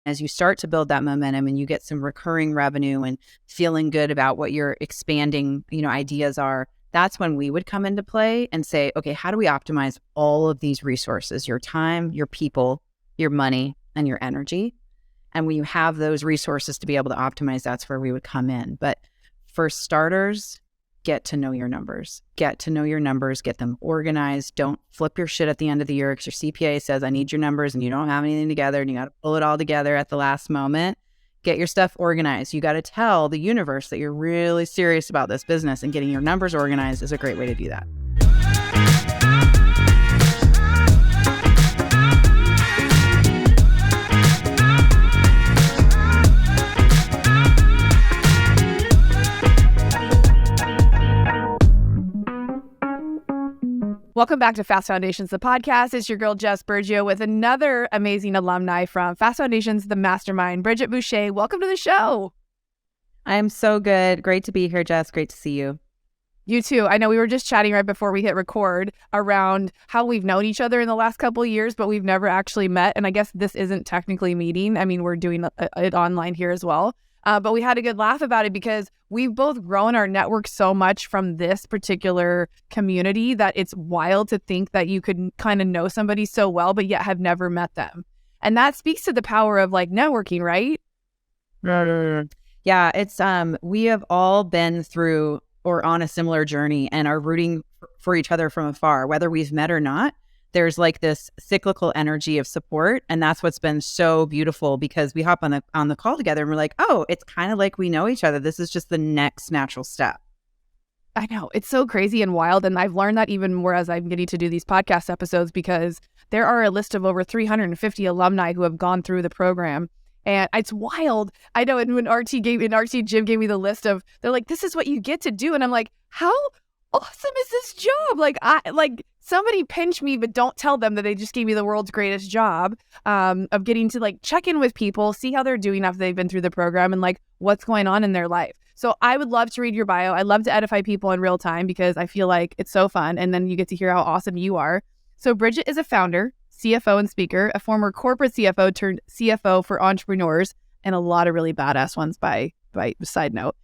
As you start to build that momentum and you get some recurring revenue and feeling good about what your expanding, ideas are, that's when we would come into play and say, okay, how do we optimize all of these resources, your time, your people, your money, and your energy? And when you have those resources to be able to optimize, that's where we would come in. But for starters, get to know your numbers. Get to know your numbers, get them organized. Don't flip your shit at the end of the year because your CPA says, I need your numbers, and you don't have anything together and you got to pull it all together at the last moment. Get your stuff organized. You got to tell the universe that you're really serious about this business, and getting your numbers organized is a great way to do that. Welcome back to Fast Foundations, the podcast. It's your girl, Bridgette Boucha, with another amazing alumni from Fast Foundations, the mastermind, Bridgette Boucha. Welcome to the show. I am so good. Great to be here, Jess. Great to see you. You too. I know we were just chatting right before we hit record around how we've known each other in the last couple of years, but we've never actually met. And I guess this isn't technically meeting. I mean, we're doing it online here as well. But we had a good laugh about it because we've both grown our network so much from this particular community that it's wild to think that you could kind of know somebody so well, but yet have never met them. And that speaks to the power of like networking, right? Yeah, it's we have all been through or on a similar journey and are rooting for each other from afar, whether we've met or not. There's like this cyclical energy of support. And that's what's been so beautiful, because we hop on the call together and we're like, oh, it's kind of like we know each other. This is just the next natural step. I know. It's so crazy and wild. And I've learned that even more as I'm getting to do these podcast episodes, because there are a list of over 350 alumni who have gone through the program. And it's wild. I know. And when RT Jim gave me the list of, they're like, this is what you get to do. And I'm like, how awesome is this job? Like somebody pinch me, but don't tell them that they just gave me the world's greatest job of getting to like check in with people, see how they're doing after they've been through the program and like what's going on in their life. So I would love to read your bio. I love to edify people in real time because I feel like it's so fun. And then you get to hear how awesome you are. So Bridgette is a founder, CFO and speaker, a former corporate CFO turned CFO for entrepreneurs, and a lot of really badass ones by side note.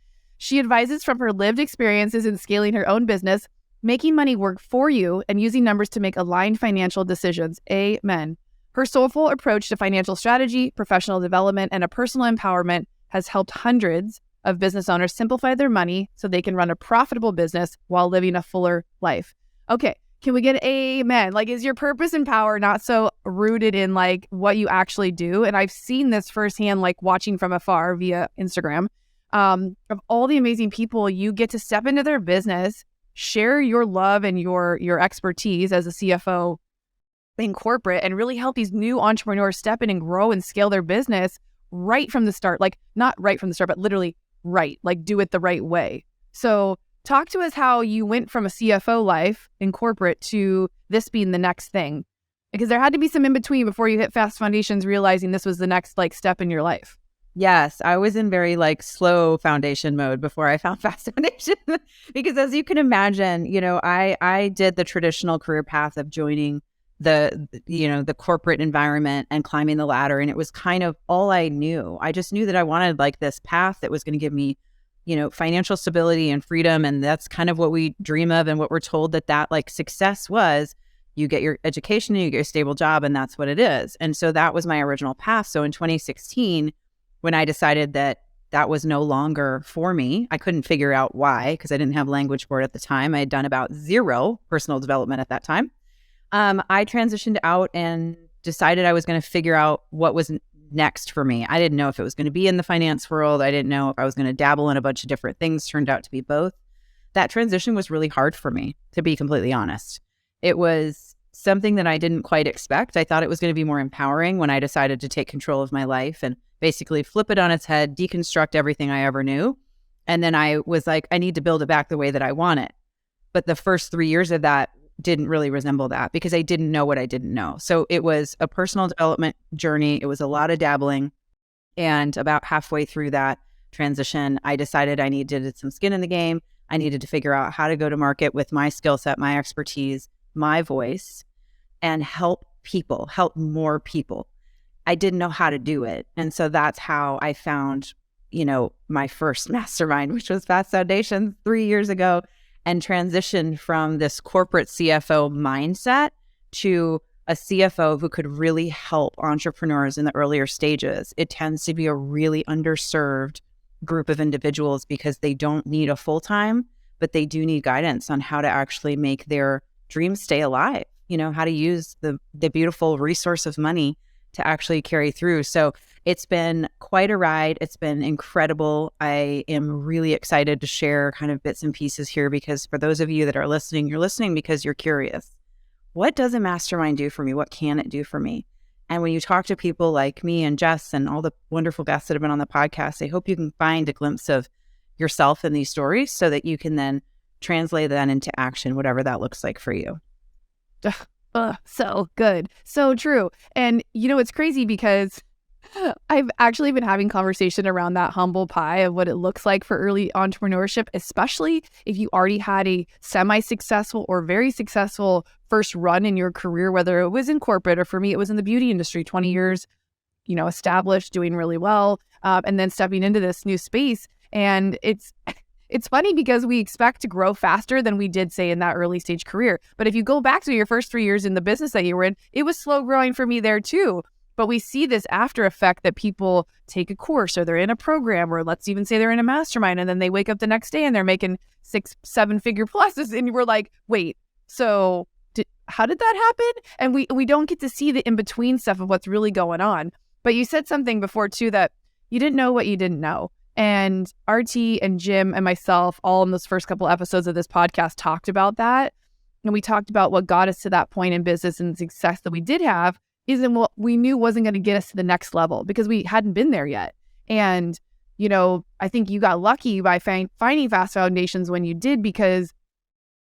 She advises from her lived experiences in scaling her own business, making money work for you, and using numbers to make aligned financial decisions. Amen. Her soulful approach to financial strategy, professional development, and a personal empowerment has helped hundreds of business owners simplify their money so they can run a profitable business while living a fuller life. Okay, can we get amen? Like, is your purpose and power not so rooted in like what you actually do? And I've seen this firsthand, like watching from afar via Instagram. Of all the amazing people, you get to step into their business, share your love and your expertise as a CFO in corporate, and really help these new entrepreneurs step in and grow and scale their business right from the start. Like not right from the start, but literally right, like do it the right way. So talk to us how you went from a CFO life in corporate to this being the next thing, because there had to be some in between before you hit Fast Foundations, realizing this was the next like step in your life. Yes, I was in very like slow foundation mode before I found Fast Foundation because as you can imagine, I did the traditional career path of joining the corporate environment and climbing the ladder. And it was kind of all I knew. I just knew that I wanted like this path that was going to give me, financial stability and freedom. And that's kind of what we dream of and what we're told that like success was. You get your education and you get a stable job, and that's what it is. And so that was my original path. So in 2016, when I decided that was no longer for me, I couldn't figure out why, because I didn't have language for it at the time. I had done about 0 personal development at that time. I transitioned out and decided I was going to figure out what was next for me. I didn't know if it was going to be in the finance world. I didn't know if I was going to dabble in a bunch of different things. Turned out to be both. That transition was really hard for me, to be completely honest. It was something that I didn't quite expect. I thought it was going to be more empowering when I decided to take control of my life and basically flip it on its head, deconstruct everything I ever knew. And then I was like, I need to build it back the way that I want it. But the first 3 years of that didn't really resemble that because I didn't know what I didn't know. So it was a personal development journey. It was a lot of dabbling. And about halfway through that transition, I decided I needed some skin in the game. I needed to figure out how to go to market with my skill set, my expertise, my voice, and help people, help more people. I didn't know how to do it. And so that's how I found, my first mastermind, which was Fast Foundations 3 years ago, and transitioned from this corporate CFO mindset to a CFO who could really help entrepreneurs in the earlier stages. It tends to be a really underserved group of individuals because they don't need a full-time, but they do need guidance on how to actually make their dreams stay alive, how to use the beautiful resource of money to actually carry through. So it's been quite a ride. It's been incredible. I am really excited to share kind of bits and pieces here, because for those of you that are listening, you're listening because you're curious. What does a mastermind do for me? What can it do for me? And when you talk to people like me and Jess and all the wonderful guests that have been on the podcast, I hope you can find a glimpse of yourself in these stories so that you can then translate that into action, whatever that looks like for you. So good. So true. And it's crazy because I've actually been having conversation around that humble pie of what it looks like for early entrepreneurship, especially if you already had a semi-successful or very successful first run in your career, whether it was in corporate or for me, it was in the beauty industry, 20 years, established, doing really well, and then stepping into this new space. And it's funny because we expect to grow faster than we did, say, in that early stage career. But if you go back to your first 3 years in the business that you were in, it was slow growing for me there too. But we see this after effect that people take a course or they're in a program, or let's even say they're in a mastermind, and then they wake up the next day and they're making 6-7 figure pluses. And we're like, wait, so how did that happen? And we don't get to see the in-between stuff of what's really going on. But you said something before too, that you didn't know what you didn't know. And RT and Jim and myself, all in those first couple episodes of this podcast, talked about that. And we talked about what got us to that point in business and the success that we did have isn't what we knew wasn't going to get us to the next level because we hadn't been there yet. And, I think you got lucky by finding Fast Foundations when you did, because,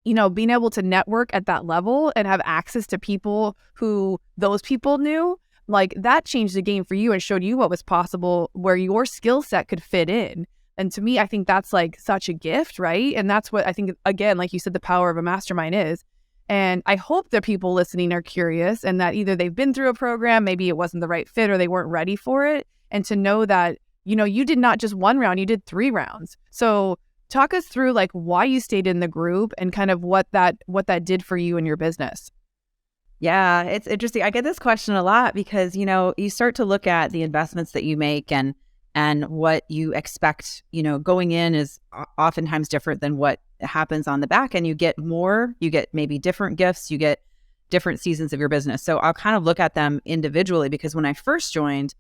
being able to network at that level and have access to people who those people knew, like that changed the game for you and showed you what was possible, where your skill set could fit in. And to me, I think that's like such a gift, right? And that's what I think, again, like you said, the power of a mastermind is. And I hope that people listening are curious and that either they've been through a program, maybe it wasn't the right fit or they weren't ready for it. And to know that, you did not just 1 round, you did 3 rounds. So talk us through like why you stayed in the group and kind of what that did for you and your business. Yeah, it's interesting. I get this question a lot because, you start to look at the investments that you make and what you expect, going in is oftentimes different than what happens on the back end. You get more, you get maybe different gifts, you get different seasons of your business. So I'll kind of look at them individually, because when I first joined,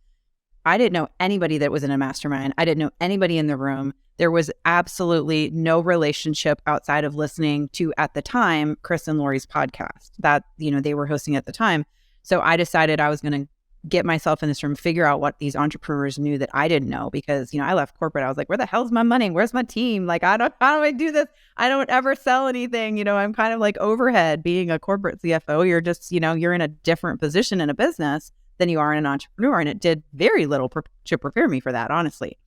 I didn't know anybody that was in a mastermind. I didn't know anybody in the room. There was absolutely no relationship outside of listening to, at the time, Chris and Lori's podcast that, they were hosting at the time. So I decided I was going to get myself in this room, figure out what these entrepreneurs knew that I didn't know, because, I left corporate. I was like, where the hell's my money? Where's my team? Like, how do I do this? I don't ever sell anything. I'm kind of like overhead being a corporate CFO. You're just, you're in a different position in a business than you are in an entrepreneur. And it did very little to prepare me for that, honestly.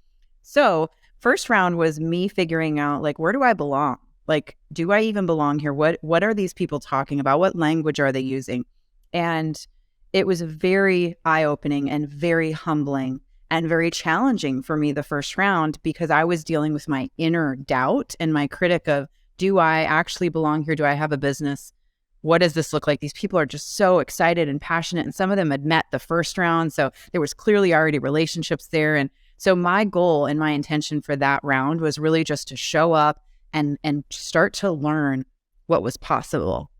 So first round was me figuring out, like, where do I belong? Like, do I even belong here? What are these people talking about? What language are they using? And it was very eye-opening and very humbling and very challenging for me the first round, because I was dealing with my inner doubt and my critic of, do I actually belong here? Do I have a business? What does this look like? These people are just so excited and passionate, and some of them had met the first round. So there was clearly already relationships there. And so my goal and my intention for that round was really just to show up and start to learn what was possible,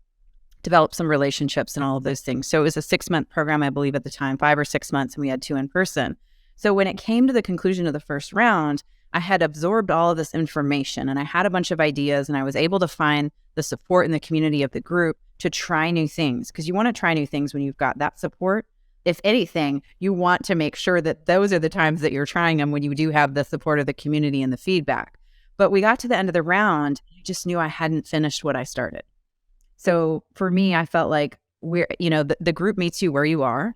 develop some relationships and all of those things. So it was a 6-month program, I believe at the time, 5 or 6 months, and we had 2 in person. So when it came to the conclusion of the first round, I had absorbed all of this information and I had a bunch of ideas, and I was able to find the support in the community of the group to try new things, because you want to try new things when you've got that support. If anything, you want to make sure that those are the times that you're trying them, when you do have the support of the community and the feedback. But we got to the end of the round, I just knew I hadn't finished what I started. So for me, I felt like the group meets you where you are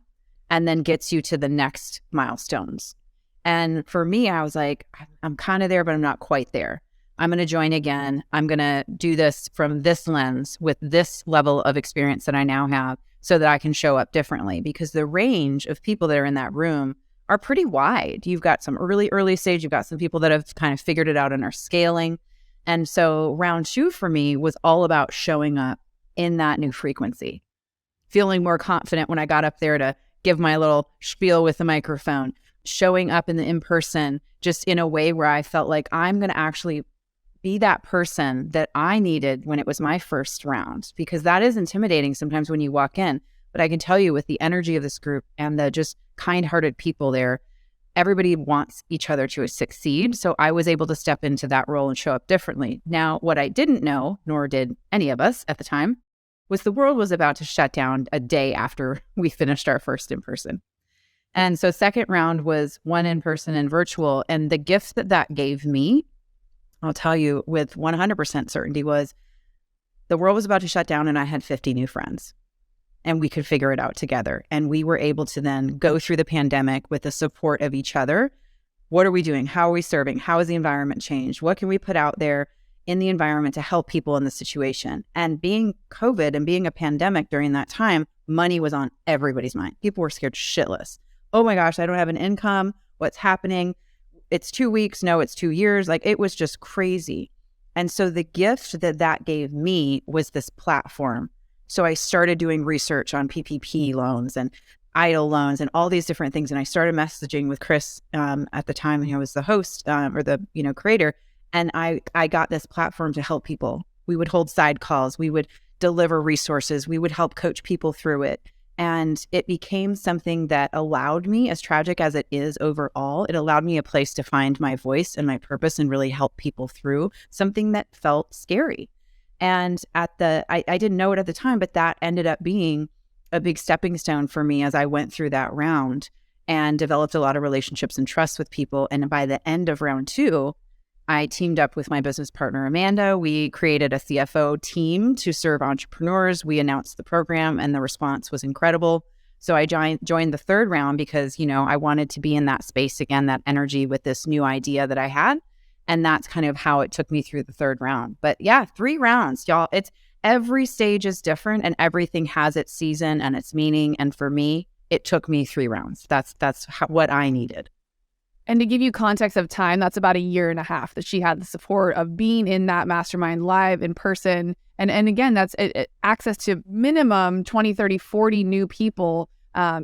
and then gets you to the next milestones. And for me, I was like, I'm kind of there, but I'm not quite there. I'm going to join again. I'm going to do this from this lens with this level of experience that I now have so that I can show up differently, because the range of people that are in that room are pretty wide. You've got some early stage, you've got some people that have kind of figured it out and are scaling. And so round 2 for me was all about showing up in that new frequency, feeling more confident when I got up there to give my little spiel with the microphone, showing up in the in-person just in a way where I felt like I'm going to actually be that person that I needed when it was my first round, because that is intimidating sometimes when you walk in. But I can tell you, with the energy of this group and the just kind-hearted people there, everybody wants each other to succeed. So I was able to step into that role and show up differently. Now, what I didn't know, nor did any of us at the time, was the world was about to shut down a day after we finished our first in-person. And so second round was 1 in-person and virtual. And the gift that that gave me, I'll tell you with 100% certainty, was the world was about to shut down and I had 50 new friends. And we could figure it out together. And we were able to then go through the pandemic with the support of each other. What are we doing? How are we serving? How has the environment changed? What can we put out there in the environment to help people in the situation? And being COVID and being a pandemic during that time, money was on everybody's mind. People were scared shitless. Oh my gosh, I don't have an income. What's happening? It's 2 weeks. No, it's 2 years. Like, it was just crazy. And so the gift that that gave me was this platform. So I started doing research on PPP loans and EIDL loans and all these different things. And I started messaging with Chris at the time, and he was the host or the creator. And I got this platform to help people. We would hold side calls. We would deliver resources. We would help coach people through it. And it became something that allowed me, as tragic as it is overall, it allowed me a place to find my voice and my purpose and really help people through something that felt scary. And I didn't know it at the time, but that ended up being a big stepping stone for me as I went through that round and developed a lot of relationships and trust with people. And by the end of round 2, I teamed up with my business partner, Amanda. We created a CFO team to serve entrepreneurs. We announced the program and the response was incredible. So I joined the third round because, I wanted to be in that space again, that energy with this new idea that I had. And that's kind of how it took me through the third round. But yeah, 3 rounds, y'all. It's every stage is different and everything has its season and its meaning. And for me, it took me 3 rounds. That's what I needed. And to give you context of time, that's about 1.5 years that she had the support of being in that mastermind live in person. And again, that's access to minimum 20, 30, 40 new people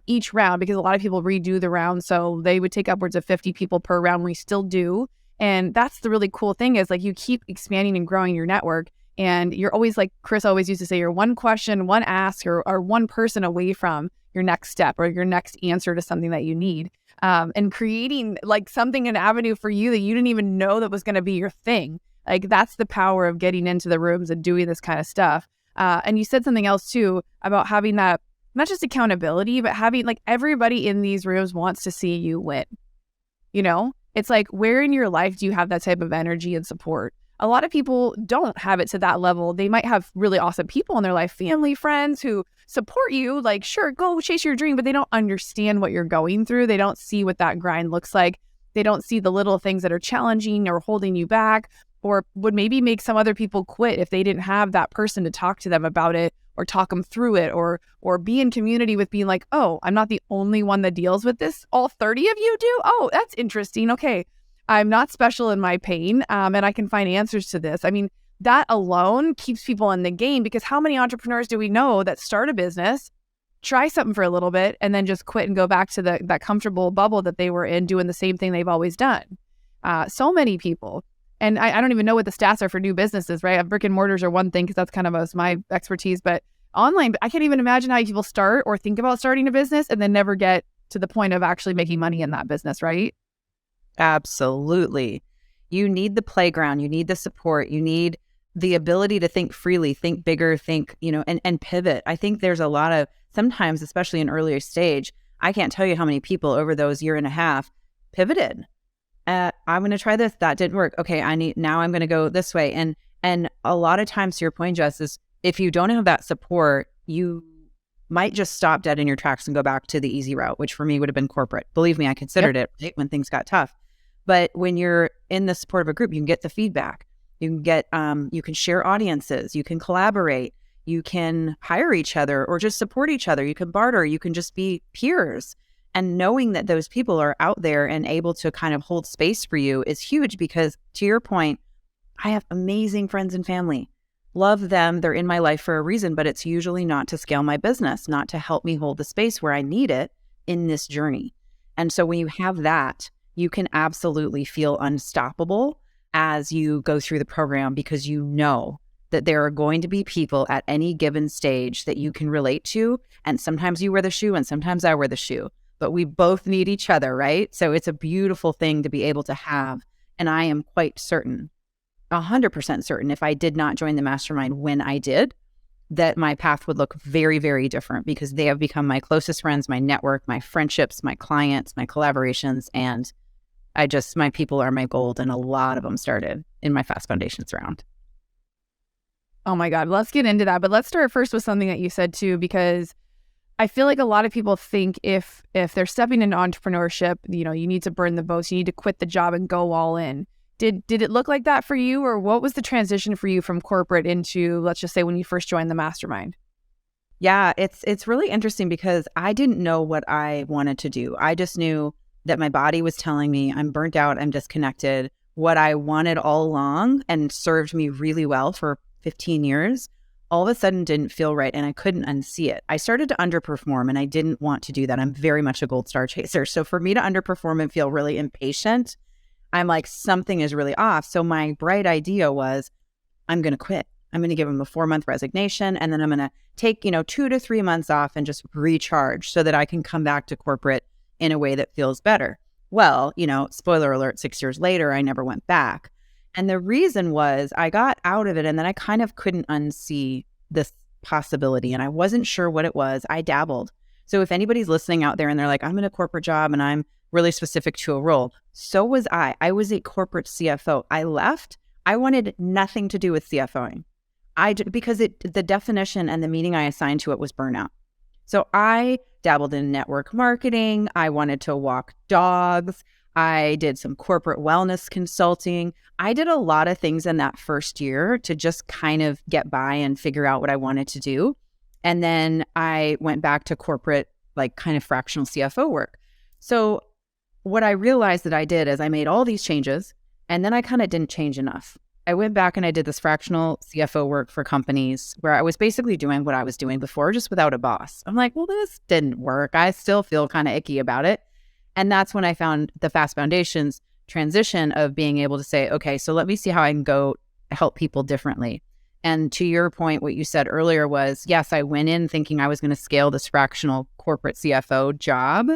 each round, because a lot of people redo the round. So they would take upwards of 50 people per round. We still do. And that's the really cool thing, is like you keep expanding and growing your network. And you're always, like Chris always used to say, you're one question, one ask, or one person away from your next step or your next answer to something that you need. And creating like something, an avenue for you that you didn't even know that was going to be your thing. Like, that's the power of getting into the rooms and doing this kind of stuff. And you said something else too about having that, not just accountability, but having like everybody in these rooms wants to see you win. It's like, where in your life do you have that type of energy and support? A lot of people don't have it to that level. They might have really awesome people in their life, family, friends who support you. Like, sure, go chase your dream, but they don't understand what you're going through. They don't see what that grind looks like. They don't see the little things that are challenging or holding you back, or would maybe make some other people quit if they didn't have that person to talk to them about it or talk them through it, or be in community with being like, oh, I'm not the only one that deals with this. All 30 of you do? Oh, that's interesting. Okay. I'm not special in my pain, and I can find answers to this. I mean, that alone keeps people in the game, because how many entrepreneurs do we know that start a business, try something for a little bit, and then just quit and go back to that comfortable bubble that they were in, doing the same thing they've always done? So many people. And I don't even know what the stats are for new businesses, right? Brick and mortars are one thing, because that's kind of my expertise. But online, I can't even imagine how people start or think about starting a business and then never get to the point of actually making money in that business, right? Absolutely. You need the playground. You need the support. You need the ability to think freely, think bigger, think, and pivot. I think there's a lot of, sometimes, especially in earlier stage, I can't tell you how many people over those 1.5 years pivoted. I'm going to try this. That didn't work. Okay, now I'm going to go this way. And a lot of times, to your point, Jess, is if you don't have that support, you might just stop dead in your tracks and go back to the easy route, which for me would have been corporate. Believe me, I considered it, right, when things got tough. But when you're in the support of a group, you can get the feedback. You can get, you can share audiences, you can collaborate, you can hire each other or just support each other. You can barter, you can just be peers. And knowing that those people are out there and able to kind of hold space for you is huge because, to your point, I have amazing friends and family. Love them. They're in my life for a reason, but it's usually not to scale my business, not to help me hold the space where I need it in this journey. And so when you have that, you can absolutely feel unstoppable as you go through the program because you know that there are going to be people at any given stage that you can relate to. And sometimes you wear the shoe and sometimes I wear the shoe, but we both need each other, right? So it's a beautiful thing to be able to have. And I am quite certain, 100% certain, if I did not join the mastermind when I did, that my path would look very, very different because they have become my closest friends, my network, my friendships, my clients, my collaborations. And my people are my gold. And a lot of them started in my Fast Foundations round. Oh my God, let's get into that. But let's start first with something that you said too, because I feel like a lot of people think if they're stepping into entrepreneurship, you need to burn the boats, you need to quit the job and go all in. Did it look like that for you, or what was the transition for you from corporate into, let's just say, when you first joined the mastermind? Yeah, it's really interesting because I didn't know what I wanted to do. I just knew that my body was telling me I'm burnt out, I'm disconnected. What I wanted all along and served me really well for 15 years, all of a sudden didn't feel right and I couldn't unsee it. I started to underperform and I didn't want to do that. I'm very much a gold star chaser. So for me to underperform and feel really impatient, I'm like, something is really off. So my bright idea was, I'm going to quit. I'm going to give them a 4-month resignation and then I'm going to take, 2 to 3 months off and just recharge so that I can come back to corporate in a way that feels better. Well, spoiler alert, 6 years later, I never went back. And the reason was I got out of it and then I kind of couldn't unsee this possibility and I wasn't sure what it was. I dabbled. So if anybody's listening out there and they're like, I'm in a corporate job and I'm really specific to a role, so was I. I was a corporate CFO. I left. I wanted nothing to do with CFOing. Because the definition and the meaning I assigned to it was burnout. So I dabbled in network marketing. I wanted to walk dogs. I did some corporate wellness consulting. I did a lot of things in that first year to just kind of get by and figure out what I wanted to do. And then I went back to corporate, like kind of fractional CFO work. So what I realized that I did is I made all these changes and then I kind of didn't change enough. I went back and I did this fractional CFO work for companies where I was basically doing what I was doing before, just without a boss. I'm like, well, this didn't work. I still feel kind of icky about it. And that's when I found the Fast Foundations transition of being able to say, okay, so let me see how I can go help people differently. And to your point, what you said earlier was, yes, I went in thinking I was going to scale this fractional corporate CFO job.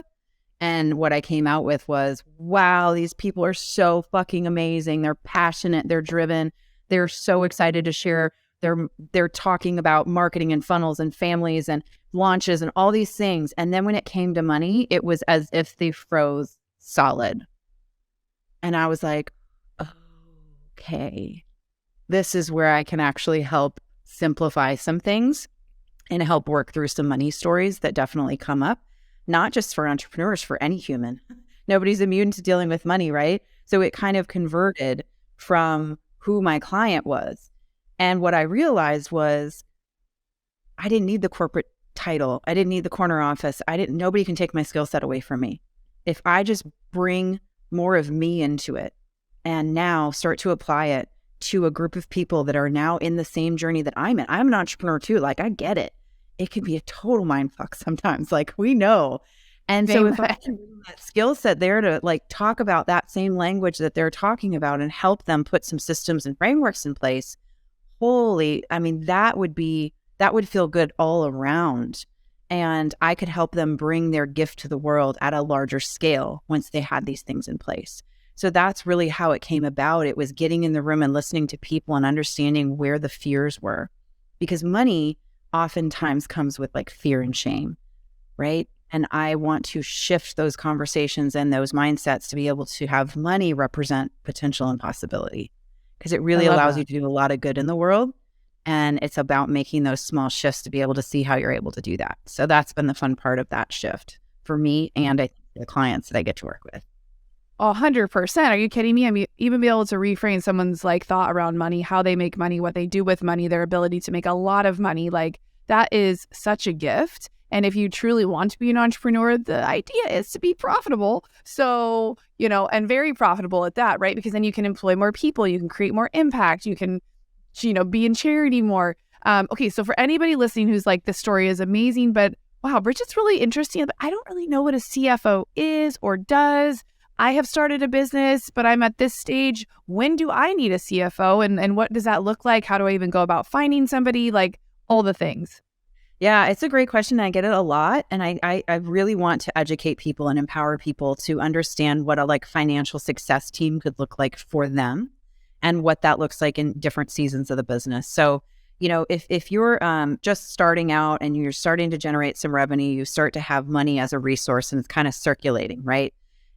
And what I came out with was, wow, these people are so fucking amazing. They're passionate. They're driven. They're so excited to share. They're talking about marketing and funnels and families and launches and all these things. And then when it came to money, it was as if they froze solid. And I was like, okay, this is where I can actually help simplify some things and help work through some money stories that definitely come up. Not just for entrepreneurs, for any human. Nobody's immune to dealing with money, right? So it kind of converted from who my client was. And what I realized was I didn't need the corporate title. I didn't need the corner office. Nobody can take my skill set away from me. If I just bring more of me into it and now start to apply it to a group of people that are now in the same journey that I'm in. I'm an entrepreneur too. Like, I get it. It can be a total mind fuck sometimes, like we know. And so if I can bring that skill set there to like talk about that same language that they're talking about and help them put some systems and frameworks in place, that would feel good all around. And I could help them bring their gift to the world at a larger scale once they had these things in place. So that's really how it came about. It was getting in the room and listening to people and understanding where the fears were, because money oftentimes comes with like fear and shame, right? And I want to shift those conversations and those mindsets to be able to have money represent potential and possibility, because it really allows you to do a lot of good in the world. And it's about making those small shifts to be able to see how you're able to do that. So that's been the fun part of that shift for me and I think the clients that I get to work with. 100%. Are you kidding me? I mean, even be able to reframe someone's like thought around money, how they make money, what they do with money, their ability to make a lot of money. Like that is such a gift. And if you truly want to be an entrepreneur, the idea is to be profitable. So, and very profitable at that, right? Because then you can employ more people, you can create more impact, you can, be in charity more. Okay, so for anybody listening who's like, this story is amazing, but wow, Bridgette's really interesting, but I don't really know what a CFO is or does. I have started a business, but I'm at this stage. When do I need a CFO? And what does that look like? How do I even go about finding somebody? Like all the things. Yeah, it's a great question. I get it a lot. And I really want to educate people and empower people to understand what a like financial success team could look like for them and what that looks like in different seasons of the business. So, if you're just starting out and you're starting to generate some revenue, you start to have money as a resource and it's kind of circulating, right?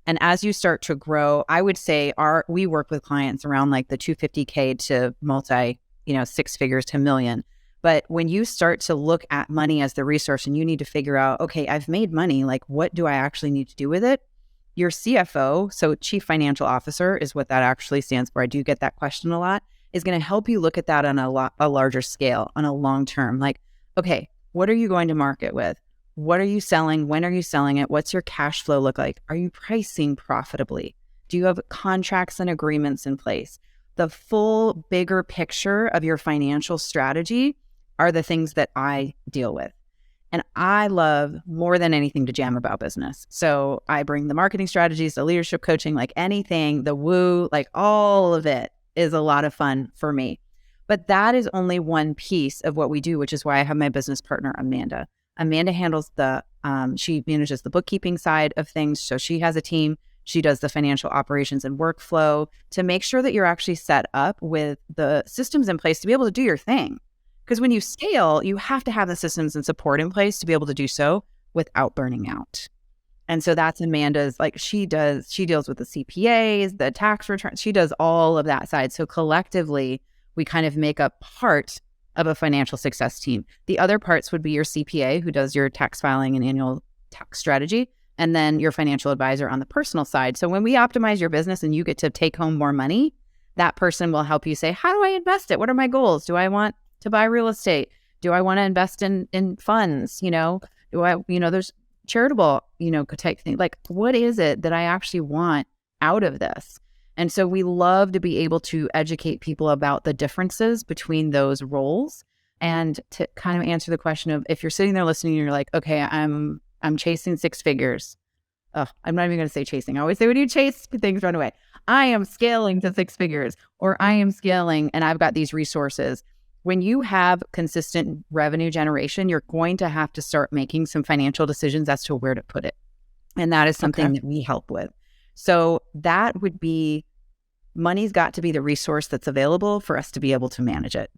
And as you start to grow, I would say we work with clients around like the 250K to multi, 6 figures to million. But when you start to look at money as the resource and you need to figure out, okay, I've made money, like what do I actually need to do with it? Your CFO, so Chief Financial Officer is what that actually stands for. I do get that question a lot, is going to help you look at that on a larger scale, on a long term. Like, okay, what are you going to market with? What are you selling? When are you selling it? What's your cash flow look like? Are you pricing profitably? Do you have contracts and agreements in place? The full bigger picture of your financial strategy are the things that I deal with. And I love more than anything to jam about business. So I bring the marketing strategies, the leadership coaching, like anything, the woo, like all of it is a lot of fun for me. But that is only one piece of what we do, which is why I have my business partner, Amanda. Amanda handles she manages the bookkeeping side of things. So she has a team. She does the financial operations and workflow to make sure that you're actually set up with the systems in place to be able to do your thing. Because when you scale, you have to have the systems and support in place to be able to do so without burning out. And so that's Amanda's, like she deals with the CPAs, the tax returns. She does all of that side. So collectively, we kind of make up part of a financial success team. The other parts would be your CPA, who does your tax filing and annual tax strategy, and then your financial advisor on the personal side. So when we optimize your business and you get to take home more money, that person will help you say, how do I invest it? What are my goals? Do I want to buy real estate? Do I want to invest in funds? Do I, there's charitable, type thing. Like, what is it that I actually want out of this? And so we love to be able to educate people about the differences between those roles and to kind of answer the question of, if you're sitting there listening and you're like, okay, I'm chasing 6 figures. Oh, I'm not even going to say chasing. I always say when you chase, things run away. I am scaling to 6 figures, or I am scaling and I've got these resources. When you have consistent revenue generation, you're going to have to start making some financial decisions as to where to put it. And that is something that we help with. So that would be, money's got to be the resource that's available for us to be able to manage it.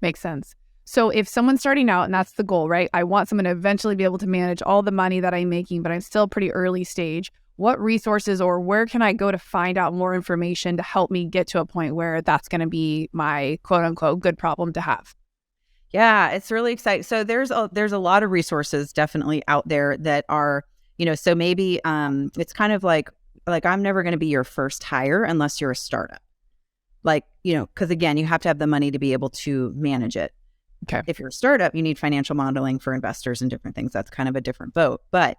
Makes sense. So if someone's starting out, and that's the goal, right? I want someone to eventually be able to manage all the money that I'm making, but I'm still pretty early stage. What resources or where can I go to find out more information to help me get to a point where that's going to be my quote unquote good problem to have? Yeah, it's really exciting. So there's a lot of resources definitely out there that are, so maybe it's kind of like I'm never going to be your first hire unless you're a startup. Like, because again, you have to have the money to be able to manage it. Okay. If you're a startup, you need financial modeling for investors and different things. That's kind of a different boat. But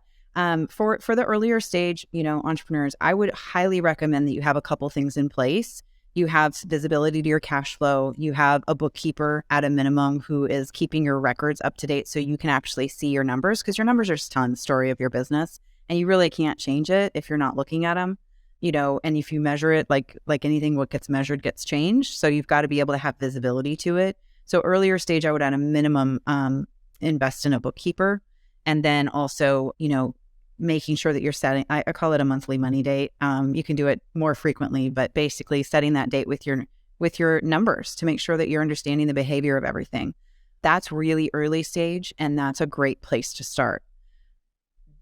for the earlier stage, entrepreneurs, I would highly recommend that you have a couple things in place. You have visibility to your cash flow. You have a bookkeeper at a minimum who is keeping your records up to date so you can actually see your numbers, because your numbers are just the story of your business and you really can't change it if you're not looking at them, and if you measure it like anything, what gets measured gets changed. So you've got to be able to have visibility to it. So earlier stage, I would at a minimum invest in a bookkeeper, and then also, making sure that you're setting, I call it a monthly money date. You can do it more frequently, but basically setting that date with your numbers to make sure that you're understanding the behavior of everything. That's really early stage, and that's a great place to start.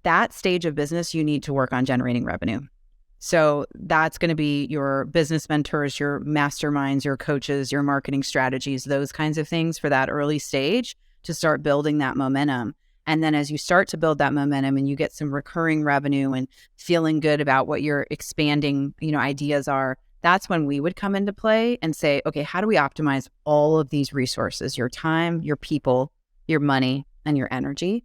That stage of business, you need to work on generating revenue. So that's going to be your business mentors, your masterminds, your coaches, your marketing strategies, those kinds of things for that early stage to start building that momentum. And then as you start to build that momentum and you get some recurring revenue and feeling good about what your expanding, ideas are, that's when we would come into play and say, okay, how do we optimize all of these resources, your time, your people, your money, and your energy?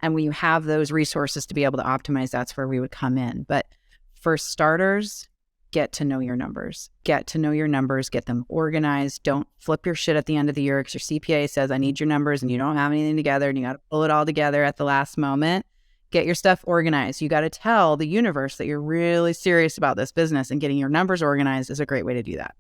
And when you have those resources to be able to optimize, that's where we would come in. But for starters, get to know your numbers. Get to know your numbers. Get them organized. Don't flip your shit at the end of the year because your CPA says, I need your numbers, and you don't have anything together, and you got to pull it all together at the last moment. Get your stuff organized. You got to tell the universe that you're really serious about this business, and getting your numbers organized is a great way to do that.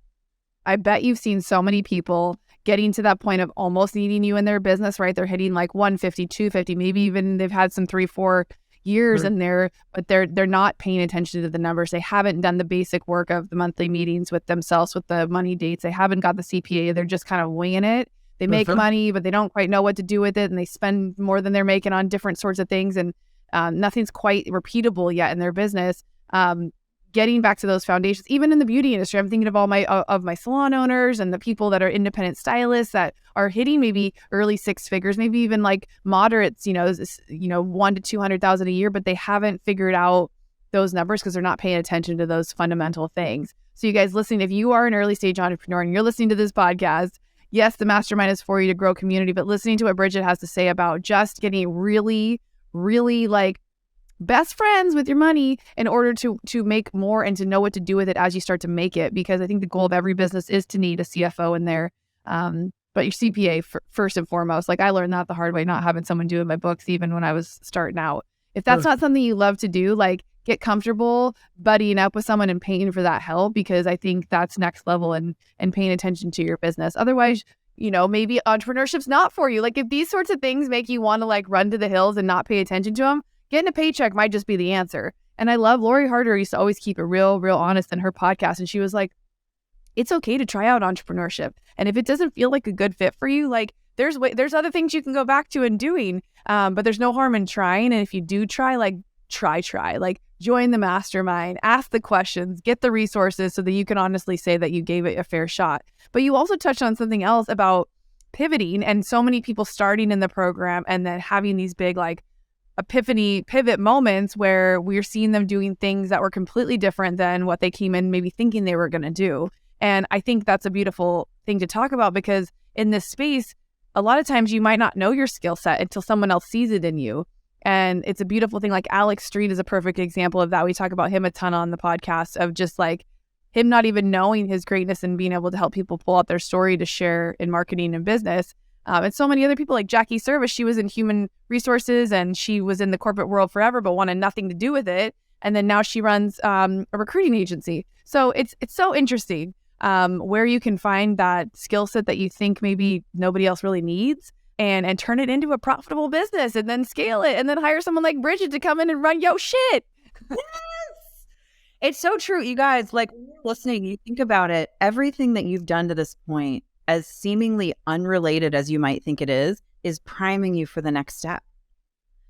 I bet you've seen so many people getting to that point of almost needing you in their business, right? They're hitting like 150, 250, maybe even they've had some 3-4 years in there, but they're not paying attention to the numbers. They haven't done the basic work of the monthly meetings with themselves, with the money dates. They haven't got the CPA. They're just kind of winging it. They make money, but they don't quite know what to do with it. And they spend more than they're making on different sorts of things. And nothing's quite repeatable yet in their business. Getting back to those foundations, even in the beauty industry, I'm thinking of all my salon owners and the people that are independent stylists that are hitting maybe early 6 figures, maybe even like moderates, 1 to 200,000 a year, but they haven't figured out those numbers because they're not paying attention to those fundamental things. So you guys listening, if you are an early stage entrepreneur and you're listening to this podcast, yes, the mastermind is for you to grow community, but listening to what Bridgette has to say about just getting really, really like best friends with your money in order to make more and to know what to do with it as you start to make it. Because I think the goal of every business is to need a CFO in there. But your CPA first and foremost, like I learned that the hard way, not having someone do my books, even when I was starting out. If that's not something you love to do, like get comfortable buddying up with someone and paying for that help, because I think that's next level and paying attention to your business. Otherwise, maybe entrepreneurship's not for you. Like if these sorts of things make you want to like run to the hills and not pay attention to them, getting a paycheck might just be the answer. And I love Lori Harder used to always keep it real honest in her podcast. And she was like, it's okay to try out entrepreneurship. And if it doesn't feel like a good fit for you, like there's other things you can go back to and doing. But there's no harm in trying. And if you do try, like try, like join the mastermind, ask the questions, get the resources so that you can honestly say that you gave it a fair shot. But you also touched on something else about pivoting, and so many people starting in the program and then having these big like epiphany pivot moments where we're seeing them doing things that were completely different than what they came in maybe thinking they were going to do. And I think that's a beautiful thing to talk about, because in this space, a lot of times you might not know your skill set until someone else sees it in you. And it's a beautiful thing. Like Alex Street is a perfect example of that. We talk about him a ton on the podcast, of just like him not even knowing his greatness and being able to help people pull out their story to share in marketing and business. And so many other people, like Jackie Service, she was in human resources and she was in the corporate world forever, but wanted nothing to do with it. And then now she runs a recruiting agency. So it's so interesting where you can find that skill set that you think maybe nobody else really needs, and turn it into a profitable business, and then scale it, and then hire someone like Bridgette to come in and run yo shit. Yes! It's so true, you guys. Like listening, you think about it, everything that you've done to this point, as seemingly unrelated as you might think it is priming you for the next step.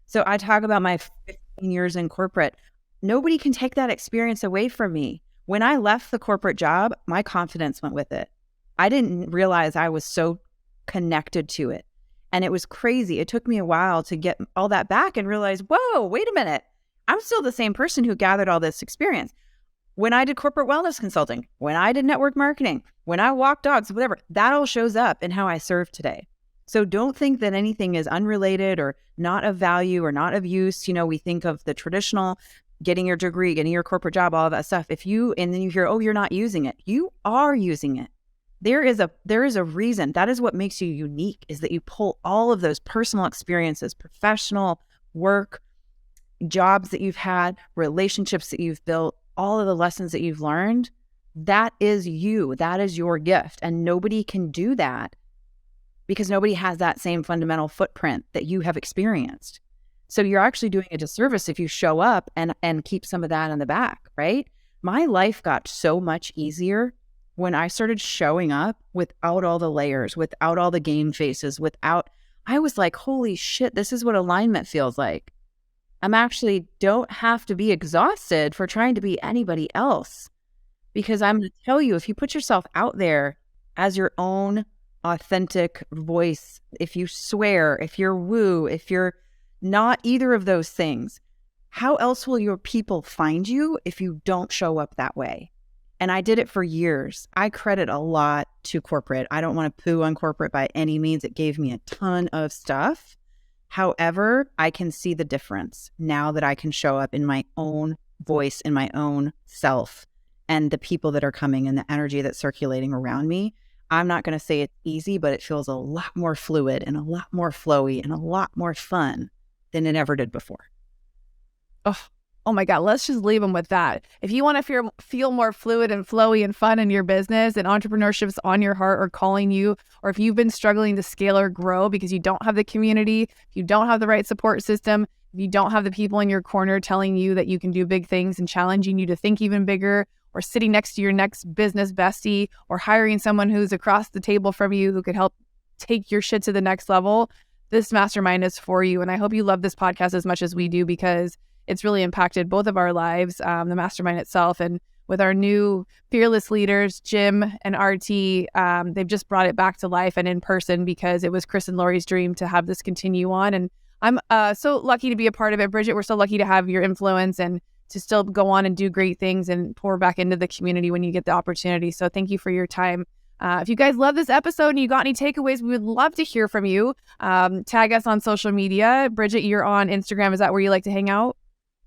So I talk about my 15 years in corporate. Nobody can take that experience away from me. When I left the corporate job, my confidence went with it. I didn't realize I was so connected to it. And it was crazy. It took me a while to get all that back and realize, whoa, wait a minute. I'm still the same person who gathered all this experience. When I did corporate wellness consulting, when I did network marketing, when I walked dogs, whatever, that all shows up in how I serve today. So don't think that anything is unrelated or not of value or not of use. We think of the traditional getting your degree, getting your corporate job, all of that stuff. And then you hear, oh, you're not using it. You are using it. There is a reason. That is what makes you unique, is that you pull all of those personal experiences, professional work, jobs that you've had, relationships that you've built, all of the lessons that you've learned. That is you. That is your gift. And nobody can do that because nobody has that same fundamental footprint that you have experienced. So you're actually doing a disservice if you show up and keep some of that in the back, right? My life got so much easier when I started showing up without all the layers, without all the game faces, I was like, holy shit, this is what alignment feels like. I'm actually don't have to be exhausted for trying to be anybody else. Because I'm going to tell you, if you put yourself out there as your own authentic voice, if you swear, if you're woo, if you're not either of those things, how else will your people find you if you don't show up that way? And I did it for years. I credit a lot to corporate. I don't want to poo on corporate by any means. It gave me a ton of stuff. However, I can see the difference now that I can show up in my own voice, in my own self, and the people that are coming and the energy that's circulating around me. I'm not going to say it's easy, but it feels a lot more fluid and a lot more flowy and a lot more fun than it ever did before. Oh my God, let's just leave them with that. If you want to feel more fluid and flowy and fun in your business and entrepreneurship's on your heart or calling you, or if you've been struggling to scale or grow because you don't have the community, if you don't have the right support system, if you don't have the people in your corner telling you that you can do big things and challenging you to think even bigger, or sitting next to your next business bestie, or hiring someone who's across the table from you who could help take your shit to the next level, this mastermind is for you. And I hope you love this podcast as much as we do, because it's really impacted both of our lives, the mastermind itself. And with our new fearless leaders, Jim and RT, they've just brought it back to life and in person, because it was Chris and Lori's dream to have this continue on. And I'm so lucky to be a part of it. Bridgette, we're so lucky to have your influence and to still go on and do great things and pour back into the community when you get the opportunity. So thank you for your time. If you guys love this episode and you got any takeaways, we would love to hear from you. Tag us on social media. Bridgette, you're on Instagram. Is that where you like to hang out?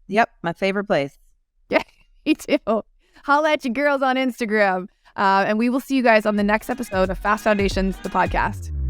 Yep, my favorite place. Yeah, me too. Holla at your girls on Instagram. And we will see you guys on the next episode of Fast Foundations, the podcast.